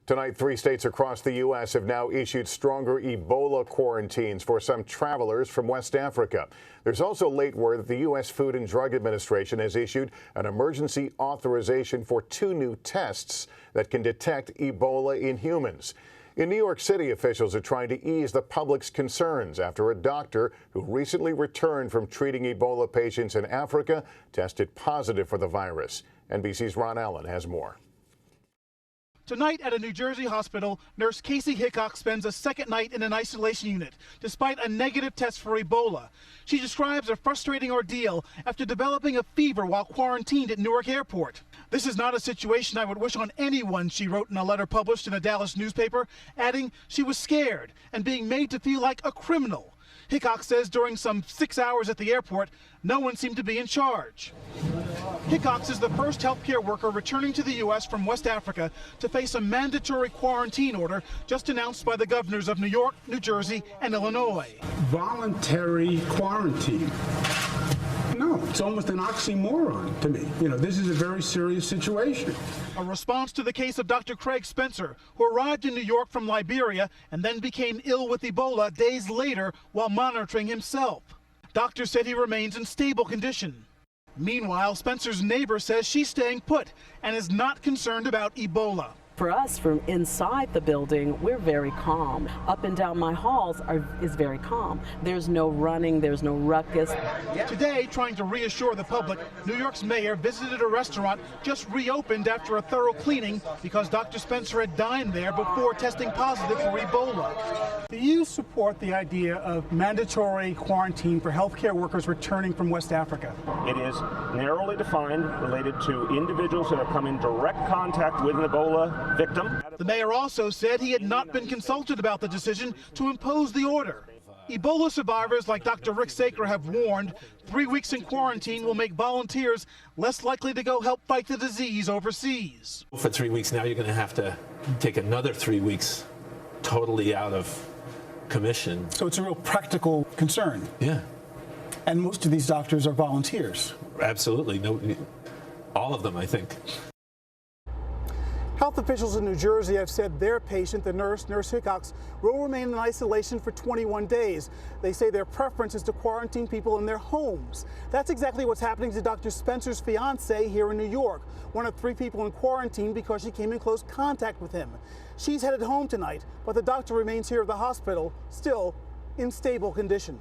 Tonight, 3 states across the U.S. have now issued stronger Ebola quarantines for some travelers from West Africa. There's also late word that the U.S. Food and Drug Administration has issued an emergency authorization for 2 new tests that can detect Ebola in humans. In New York City, officials are trying to ease the public's concerns after a doctor who recently returned from treating Ebola patients in Africa tested positive for the virus. NBC's Ron Allen has more. Tonight at a New Jersey hospital, nurse Casey Hickok spends a second night in an isolation unit, despite a negative test for Ebola. She describes a frustrating ordeal after developing a fever while quarantined at Newark Airport. "This is not a situation I would wish on anyone," she wrote in a letter published in a Dallas newspaper, adding she was scared and being made to feel like a criminal. Hickok says during some 6 hours at the airport, no one seemed to be in charge. Hickox is the first healthcare worker returning to the U.S. from West Africa to face a mandatory quarantine order just announced by the governors of New York, New Jersey, and Illinois. Voluntary quarantine. No, it's almost an oxymoron to me. This is a very serious situation. A response to the case of Dr. Craig Spencer, who arrived in New York from Liberia and then became ill with Ebola days later while monitoring himself. Doctors said he remains in stable condition. Meanwhile, Spencer's neighbor says she's staying put and is not concerned about Ebola. For us, from inside the building, we're very calm. Up and down my halls is very calm. There's no running, there's no ruckus. Today, trying to reassure the public, New York's mayor visited a restaurant just reopened after a thorough cleaning because Dr. Spencer had dined there before testing positive for Ebola. Do you support the idea of mandatory quarantine for healthcare workers returning from West Africa? It is narrowly defined, related to individuals that have come in direct contact with an Ebola victim. The mayor also said he had not been consulted about the decision to impose the order. Ebola survivors like Dr. Rick Saker have warned 3 weeks in quarantine will make volunteers less likely to go help fight the disease overseas. For 3 weeks now, you're going to have to take another 3 weeks totally out of commission. So it's a real practical concern. Yeah. And most of these doctors are volunteers. Absolutely. No, all of them, I think. Health officials in New Jersey have said their patient, the Nurse Hickox, will remain in isolation for 21 days. They say their preference is to quarantine people in their homes. That's exactly what's happening to Dr. Spencer's fiancée here in New York, one of 3 people in quarantine because she came in close contact with him. She's headed home tonight, but the doctor remains here at the hospital, still in stable condition.